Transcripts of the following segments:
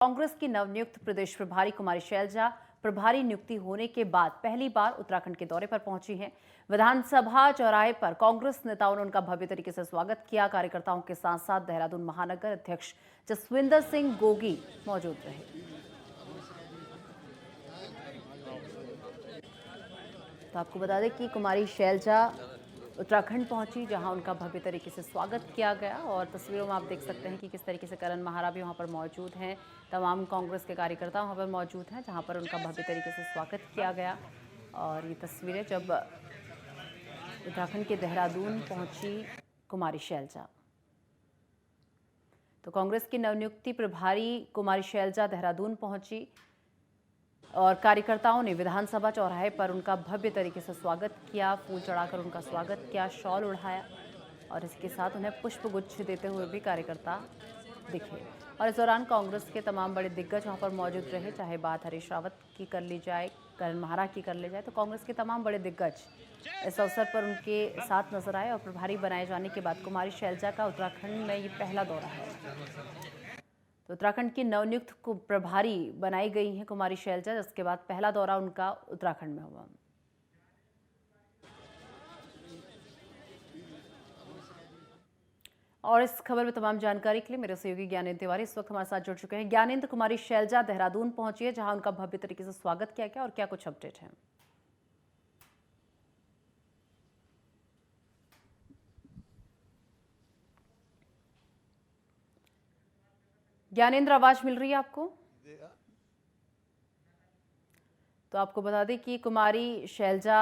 कांग्रेस की नवनियुक्त प्रदेश प्रभारी कुमारी शैलजा प्रभारी नियुक्ति होने के बाद पहली बार उत्तराखंड के दौरे पर पहुंची हैं। विधानसभा चौराहे पर कांग्रेस नेताओं ने उनका भव्य तरीके से स्वागत किया। कार्यकर्ताओं के साथ साथ देहरादून महानगर अध्यक्ष जसविंदर सिंह गोगी मौजूद रहे। तो आपको बता दें कि कुमारी शैलजा उत्तराखंड पहुंची, जहां उनका भव्य तरीके से स्वागत किया गया। और तस्वीरों में आप देख सकते हैं कि किस तरीके से करण महारा भी वहां पर मौजूद हैं। तमाम कांग्रेस के कार्यकर्ता वहां पर मौजूद हैं, जहां पर उनका भव्य तरीके से स्वागत किया गया। और ये तस्वीरें जब उत्तराखंड के देहरादून पहुंची कुमारी शैलजा। तो कांग्रेस की नवनियुक्ति प्रभारी कुमारी शैलजा देहरादून पहुंची और कार्यकर्ताओं ने विधानसभा चौराहे पर उनका भव्य तरीके से स्वागत किया, फूल चढ़ाकर उनका स्वागत किया, शॉल उड़ाया और इसके साथ उन्हें पुष्पगुच्छ देते हुए भी कार्यकर्ता दिखे। और इस दौरान कांग्रेस के तमाम बड़े दिग्गज वहां पर मौजूद रहे। चाहे बात हरीश रावत की कर ली जाए, करण महारा की कर ली जाए, तो कांग्रेस के तमाम बड़े दिग्गज इस अवसर पर उनके साथ नजर आए। और प्रभारी बनाए जाने के बाद कुमारी शैलजा का उत्तराखंड में ये पहला दौरा है। तो उत्तराखंड की नवनियुक्त को प्रभारी बनाई गई हैं कुमारी शैलजा, जिसके बाद पहला दौरा उनका उत्तराखंड में हुआ। और इस खबर में तमाम जानकारी के लिए मेरे सहयोगी ज्ञानेंद्र तिवारी इस वक्त हमारे साथ जुड़ चुके हैं। ज्ञानेंद्र, कुमारी शैलजा देहरादून पहुंची है, जहां उनका भव्य तरीके से स्वागत किया गया और क्या कुछ अपडेट है? ज्ञानेंद्र, आवाज मिल रही है आपको? तो आपको बता दें कि कुमारी शैलजा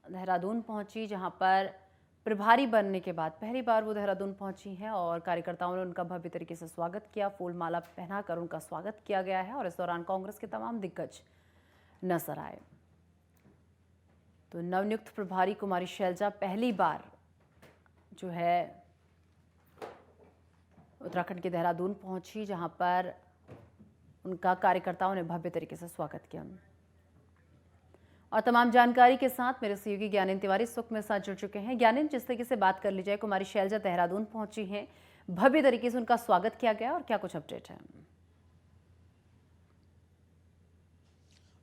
देहरादून पहुंची, जहां पर प्रभारी बनने के बाद पहली बार वो देहरादून पहुंची हैं और कार्यकर्ताओं ने उनका भव्य तरीके से स्वागत किया। फूल माला पहनाकर उनका स्वागत किया गया है और इस दौरान कांग्रेस के तमाम दिग्गज नजर आए। तो नवनियुक्त प्रभारी कुमारी शैलजा पहली बार जो है उत्तराखंड के देहरादून पहुंची, जहां पर उनका कार्यकर्ताओं ने भव्य तरीके से स्वागत किया। और तमाम जानकारी के साथ मेरे सहयोगी ज्ञानेंद्र तिवारी इस वक्त मेरे साथ जुड़ चुके हैं। ज्ञानेंद्र, जिस तरीके से बात कर ली जाए, कुमारी शैलजा देहरादून पहुंची हैं, भव्य तरीके से उनका स्वागत किया गया और क्या कुछ अपडेट है?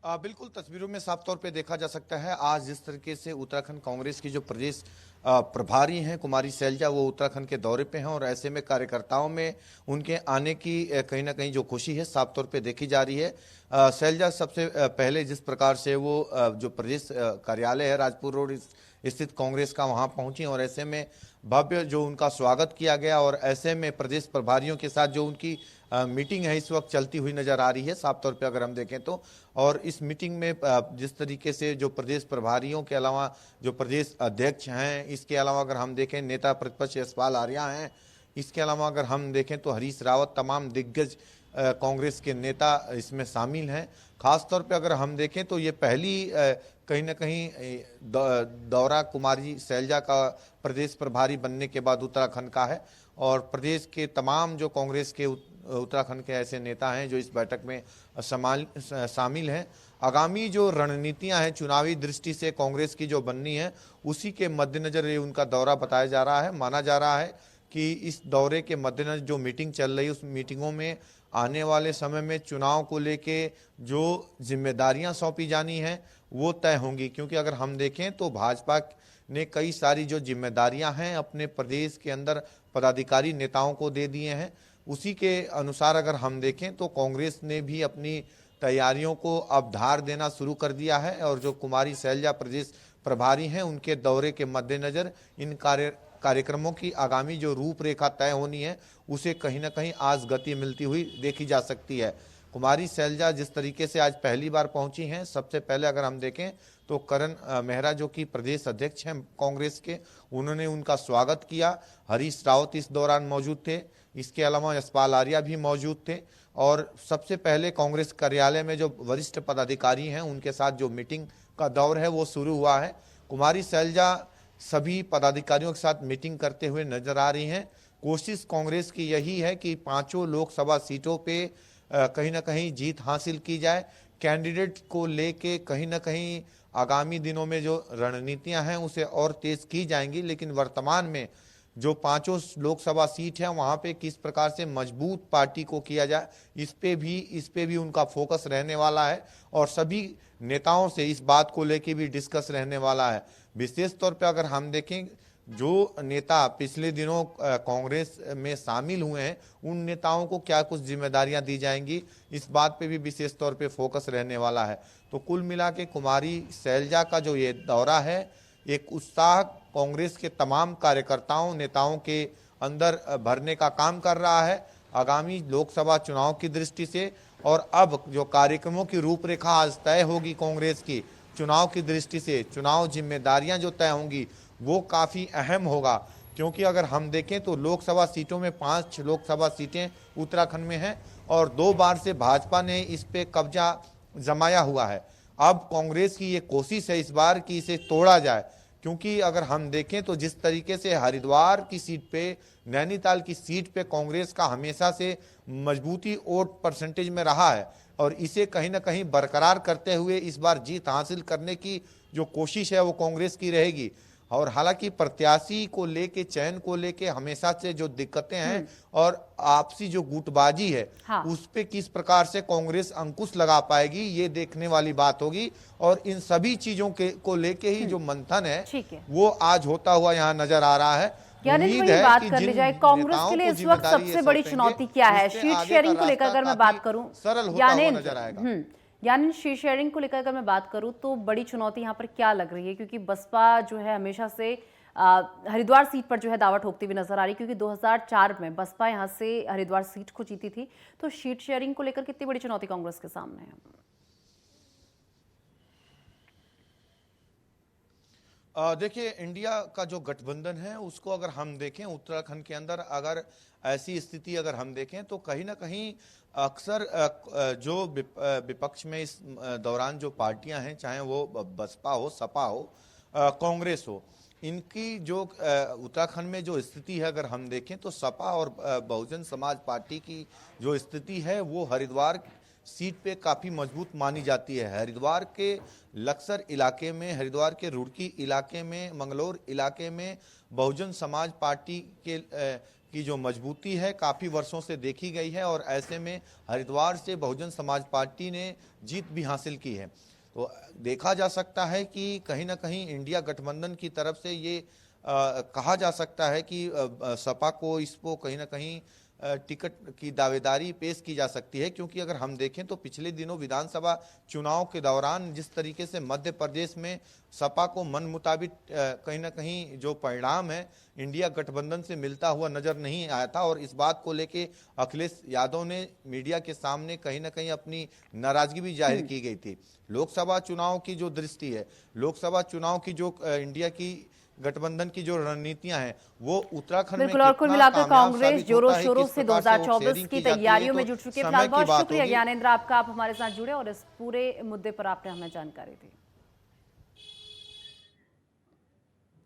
बिल्कुल, तस्वीरों में साफ तौर पे देखा जा सकता है आज जिस तरीके से उत्तराखंड कांग्रेस की जो प्रदेश प्रभारी हैं कुमारी शैलजा, वो उत्तराखंड के दौरे पे हैं और ऐसे में कार्यकर्ताओं में उनके आने की कहीं ना कहीं जो खुशी है साफ तौर पे देखी जा रही है। शैलजा सबसे पहले जिस प्रकार से वो जो प्रदेश कार्यालय है राजपुर रोड स्थित कांग्रेस का, वहां पहुंची और ऐसे में भव्य जो उनका स्वागत किया गया और ऐसे में प्रदेश प्रभारियों के साथ जो उनकी मीटिंग है इस वक्त चलती हुई नजर आ रही है साफ तौर पे अगर हम देखें तो। और इस मीटिंग में जिस तरीके से जो प्रदेश प्रभारियों के अलावा जो प्रदेश अध्यक्ष हैं, इसके अलावा अगर हम देखें नेता प्रतिपक्ष यशपाल आर्या हैं, इसके अलावा अगर हम देखें तो हरीश रावत, तमाम दिग्गज कांग्रेस के नेता इसमें शामिल हैं। खासतौर पे अगर हम देखें तो ये पहली कहीं ना कहीं दौरा कुमारी शैलजा का प्रदेश प्रभारी बनने के बाद उत्तराखंड का है और प्रदेश के तमाम जो कांग्रेस के उत्तराखंड के ऐसे नेता हैं जो इस बैठक में शामिल हैं। आगामी जो रणनीतियां हैं चुनावी दृष्टि से कांग्रेस की जो बननी है, उसी के मद्देनजर ये उनका दौरा बताया जा रहा है। माना जा रहा है कि इस दौरे के मद्देनजर जो मीटिंग चल रही है उस मीटिंगों में आने वाले समय में चुनाव को लेके जो जिम्मेदारियां सौंपी जानी हैं वो तय होंगी। क्योंकि अगर हम देखें तो भाजपा ने कई सारी जो जिम्मेदारियां हैं अपने प्रदेश के अंदर पदाधिकारी नेताओं को दे दिए हैं। उसी के अनुसार अगर हम देखें तो कांग्रेस ने भी अपनी तैयारियों को अब धार देना शुरू कर दिया है और जो कुमारी शैलजा प्रदेश प्रभारी हैं उनके दौरे के मद्देनजर इन कार्यक्रमों की आगामी जो रूपरेखा तय होनी है उसे कहीं ना कहीं आज गति मिलती हुई देखी जा सकती है। कुमारी शैलजा जिस तरीके से आज पहली बार पहुंची हैं, सबसे पहले अगर हम देखें तो करण मेहरा जो कि प्रदेश अध्यक्ष हैं कांग्रेस के, उन्होंने उनका स्वागत किया। हरीश रावत इस दौरान मौजूद थे, इसके अलावा यशपाल आर्या भी मौजूद थे और सबसे पहले कांग्रेस कार्यालय में जो वरिष्ठ पदाधिकारी हैं उनके साथ जो मीटिंग का दौर है वो शुरू हुआ है। कुमारी शैलजा सभी पदाधिकारियों के साथ मीटिंग करते हुए नजर आ रही हैं। कोशिश कांग्रेस की यही है कि पांचों लोकसभा सीटों पे कहीं ना कहीं जीत हासिल की जाए। कैंडिडेट को लेके कहीं ना कहीं आगामी दिनों में जो रणनीतियां हैं उसे और तेज की जाएंगी, लेकिन वर्तमान में जो पांचों लोकसभा सीट है वहां पे किस प्रकार से मजबूत पार्टी को किया जाए, इस पे भी उनका फोकस रहने वाला है और सभी नेताओं से इस बात को लेके भी डिस्कस रहने वाला है। विशेष तौर पे अगर हम देखें, जो नेता पिछले दिनों कांग्रेस में शामिल हुए हैं उन नेताओं को क्या कुछ जिम्मेदारियां दी जाएंगी, इस बात पे भी विशेष तौर पे फोकस रहने वाला है। तो कुल मिला के कुमारी शैलजा का जो ये दौरा है, एक उत्साह कांग्रेस के तमाम कार्यकर्ताओं नेताओं के अंदर भरने का काम कर रहा है आगामी लोकसभा चुनाव की दृष्टि से। और अब जो कार्यक्रमों की रूपरेखा आज तय होगी कांग्रेस की चुनाव की दृष्टि से, चुनाव जिम्मेदारियां जो तय होंगी वो काफ़ी अहम होगा, क्योंकि अगर हम देखें तो लोकसभा सीटों में 5 लोकसभा सीटें उत्तराखंड में हैं और 2 बार से भाजपा ने इस पे कब्जा जमाया हुआ है। अब कांग्रेस की ये कोशिश है इस बार कि इसे तोड़ा जाए, क्योंकि अगर हम देखें तो जिस तरीके से हरिद्वार की सीट पे, नैनीताल की सीट पे कांग्रेस का हमेशा से मजबूती वोट परसेंटेज में रहा है और इसे कहीं ना कहीं बरकरार करते हुए इस बार जीत हासिल करने की जो कोशिश है वो कांग्रेस की रहेगी। और हालांकि प्रत्याशी को लेके, चयन को लेके हमेशा से जो दिक्कतें हैं और आपसी जो गुटबाजी है, हाँ। उस पे किस प्रकार से कांग्रेस अंकुश लगा पाएगी ये देखने वाली बात होगी। और इन सभी चीजों के को लेके ही जो मंथन है वो आज होता हुआ यहाँ नजर आ रहा है। यानी वही बात कर ली जाए, कांग्रेस के लिए इस वक्त सबसे बड़ी चुनौती क्या है? शीट शेयरिंग को लेकर अगर मैं बात करूं, सरल होता हुआ नजर आएगा। यानी शीट शेयरिंग को लेकर अगर मैं बात करूं तो बड़ी चुनौती यहाँ पर क्या लग रही है? क्योंकि बसपा जो है हमेशा से हरिद्वार सीट पर जो है दावा ठोकती हुई नजर आ रही, क्योंकि 2004 में बसपा यहाँ से हरिद्वार सीट को जीती थी। तो शीट शेयरिंग को लेकर कितनी बड़ी चुनौती कांग्रेस के सामने है? देखिए, इंडिया का जो गठबंधन है उसको अगर हम देखें उत्तराखंड के अंदर, अगर ऐसी स्थिति अगर हम देखें तो कहीं ना कहीं अक्सर जो विपक्ष में इस दौरान जो पार्टियां हैं, चाहे वो बसपा हो, सपा हो, कांग्रेस हो, इनकी जो उत्तराखंड में जो स्थिति है अगर हम देखें तो सपा और बहुजन समाज पार्टी की जो स्थिति है वो हरिद्वार सीट पे काफ़ी मजबूत मानी जाती है। हरिद्वार के लक्सर इलाके में, हरिद्वार के रुड़की इलाके में, मंगलौर इलाके में बहुजन समाज पार्टी के की जो मजबूती है काफ़ी वर्षों से देखी गई है और ऐसे में हरिद्वार से बहुजन समाज पार्टी ने जीत भी हासिल की है। तो देखा जा सकता है कि कहीं ना कहीं इंडिया गठबंधन की तरफ से ये कहा जा सकता है कि सपा को इसको कहीं ना कहीं टिकट की दावेदारी पेश की जा सकती है, क्योंकि अगर हम देखें तो पिछले दिनों विधानसभा चुनाव के दौरान जिस तरीके से मध्य प्रदेश में सपा को मन मुताबिक कहीं ना कहीं जो परिणाम है इंडिया गठबंधन से मिलता हुआ नजर नहीं आया था और इस बात को लेके अखिलेश यादव ने मीडिया के सामने कहीं ना कहीं अपनी नाराजगी भी जाहिर की गई थी। लोकसभा चुनाव की जो दृष्टि है, लोकसभा चुनाव की जो इंडिया की गठबंधन की जो रणनीतियां हैं वो उत्तराखंड में बिल्कुल। और कुल मिलाकर कांग्रेस जोरों शोरों से किस प्रकार से 2024 की तैयारियों में जुट चुकी है। फिलहाल बहुत शुक्रिया होगी। ज्ञानेंद्र, आपका, आप हमारे साथ जुड़े और इस पूरे मुद्दे पर आपने हमें जानकारी दी।